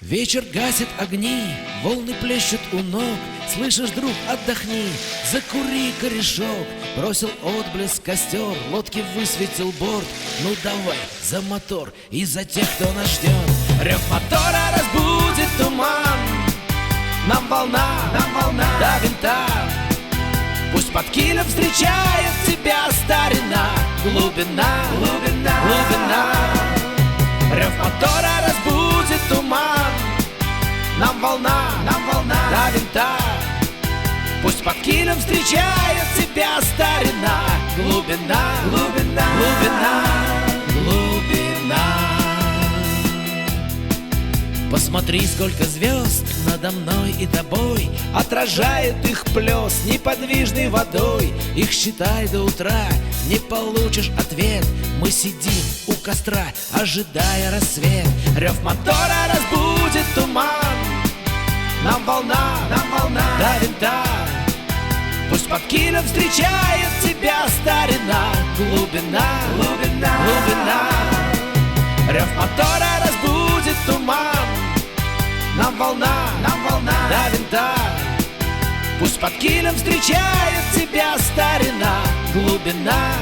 Вечер гасит огни, волны плещут у ног. Слышишь, друг, отдохни, закури корешок. Бросил отблеск костер, лодки высветил борт. Ну давай за мотор и за тех, кто нас ждет. Рев мотора разбудит туман. Нам волна до винта. Пусть под килем встречает тебя старина. Глубина. Рев мотора разбудит туман. Нам волна до винта. Пусть под килем встречает тебя старина. Глубина. Посмотри, сколько звезд надо мной и тобой. Отражает их плес неподвижной водой. Их считай до утра, не получишь ответ. Мы сидим у костра, ожидая рассвет. Рев мотора разбудит туман. Нам волна до винта. Пусть под килем встречает тебя старина. Глубина. Рев мотора разбудит туман. Нам волна до винта. Пусть под килем встречает тебя старина. Глубина.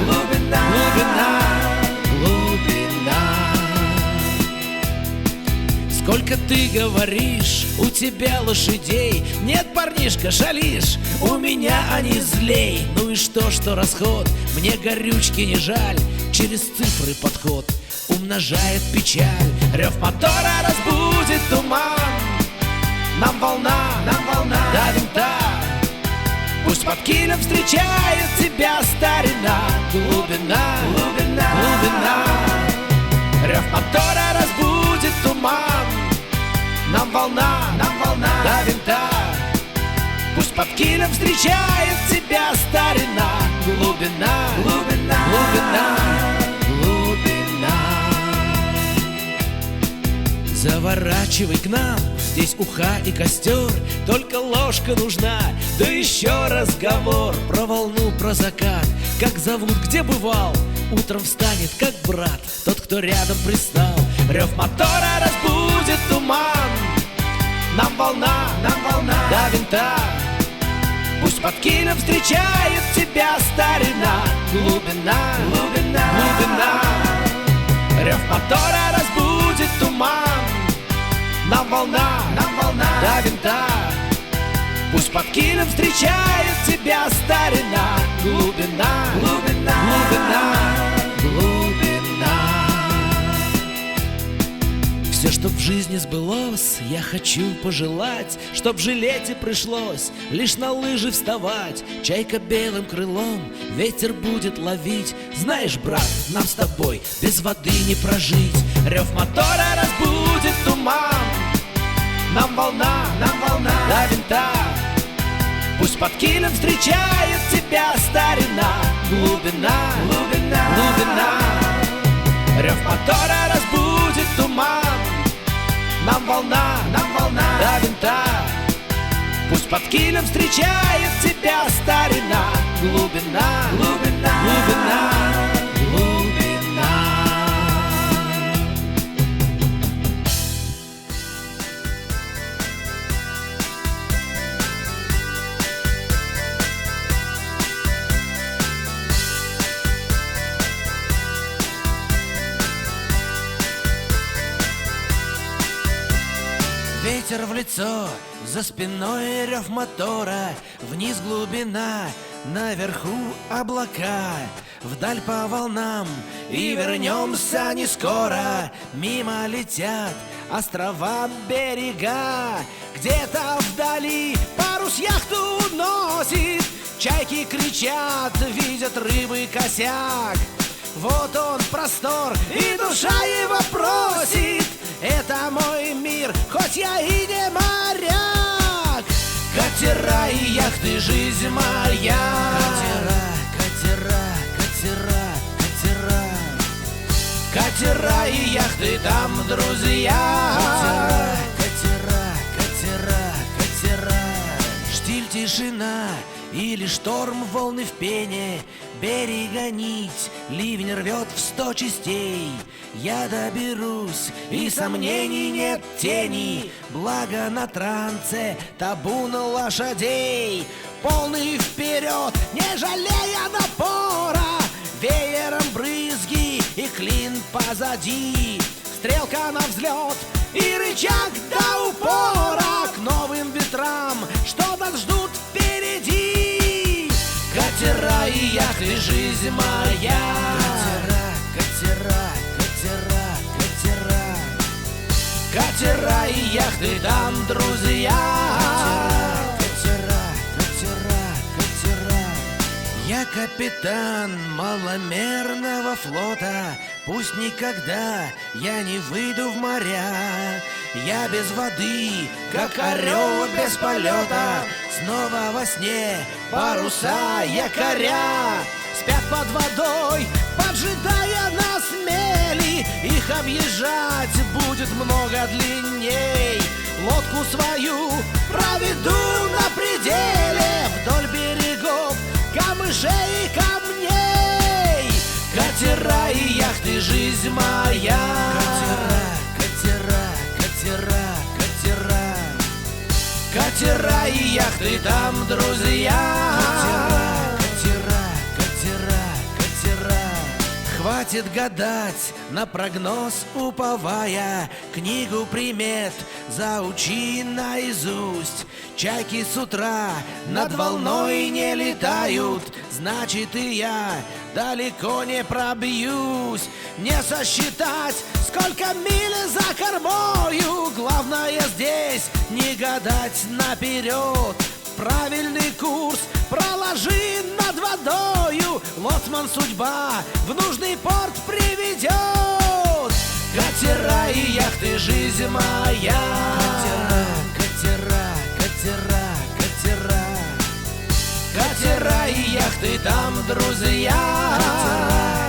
Сколько ты говоришь, у тебя лошадей. Нет, парнишка, шалишь, у меня они злей. Ну и что расход, мне горючки не жаль. Через цифры подход умножает печаль. Рев мотора разбудит туман. Нам волна до винта. Пусть под килем встречает тебя старина. Глубина. Рев мотора разбудит туман. Нам волна до винта. Пусть под килем встречает тебя старина. Глубина. Заворачивай к нам, здесь уха и костер. Только ложка нужна, да еще разговор. Про волну, про закат, как зовут, где бывал. Утром встанет, как брат, тот, кто рядом пристал. Рев мотора разбудит туман. Нам волна до винта. Пусть под килем встречает тебя старина. Глубина. Рев мотора разбудит туман. Нам волна до винта. Пусть под килем встречает тебя старина. Глубина. Все, чтоб в жизни сбылось, я хочу пожелать, чтоб жалеть и пришлось лишь на лыжи вставать. Чайка белым крылом ветер будет ловить. Знаешь, брат, нам с тобой без воды не прожить. Рев мотора разбудит туман. Нам волна до винта. Пусть под килем встречает тебя старина. Глубина. Рев мотора разбудит туман. Нам волна до винта. Пусть под килем встречает тебя старина. Глубина. Ветер в лицо, за спиной рев мотора. Вниз глубина, наверху облака. Вдаль по волнам, и вернемся не скоро. Мимо летят острова, берега. Где-то вдали парус яхту уносит. Чайки кричат, видят рыбы косяк. Вот он простор, и душа его просит. Это мой мир, хоть я и не моряк. Катера и яхты, жизнь моя. Катера и яхты, там друзья. Штиль, тишина или шторм, волны в пене. перегонить. Ливень рвет в 100 частей. Я доберусь, и сомнений нет тени. Благо на трансе табун лошадей. Полный вперед, не жалея напора. Веером брызги и клин позади. Стрелка на взлет и рычаг до упора. К новым ветрам, что нас ждут впереди. Катера и яхты, жизнь моя. Катера, катера, катера, катера. Катера и яхты, там друзья. Я капитан маломерного флота. Пусть никогда я не выйду в моря. Я без воды, как орел без полета. Снова во сне паруса якоря спят под водой, поджидая нас мели. Их объезжать будет много длинней. Лодку свою проведу на пределе вдоль берегов камышей и камней. Катера и яхты, жизнь моя. Катера, катера, катера, катера. Катера и яхты, там друзья. Катера, катера, катера. Хватит гадать, на прогноз уповая. Книгу примет заучи наизусть. Чайки с утра над волной не летают. Значит, и я далеко не пробьюсь. Не сосчитать, сколько миль за кормою. Главное здесь не гадать наперед. Правильный курс проложи над водою. Лоцман судьба в нужный порт приведет. Катера и яхты, жизнь моя. Катера, катера, катера, катера. Катера и яхты, там друзья.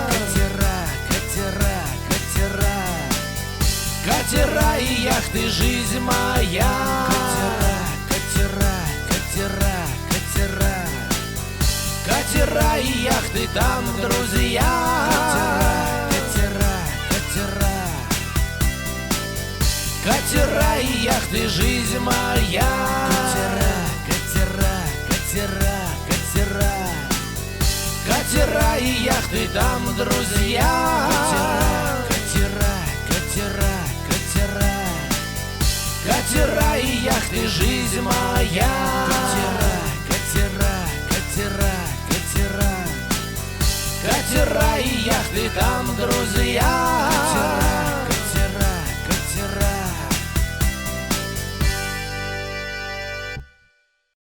Катера, катера, катера. Катера и яхты, жизнь моя. Катера, катера, катера. Катера и яхты, там друзья. Катера, катера. Катера и яхты, жизнь моя. Катера, катера, катера, катера. Катера и яхты, там друзья. Катера, катера, катера. Катера и яхты, жизнь моя. Катера, катера, катера, катера. Катера и яхты, там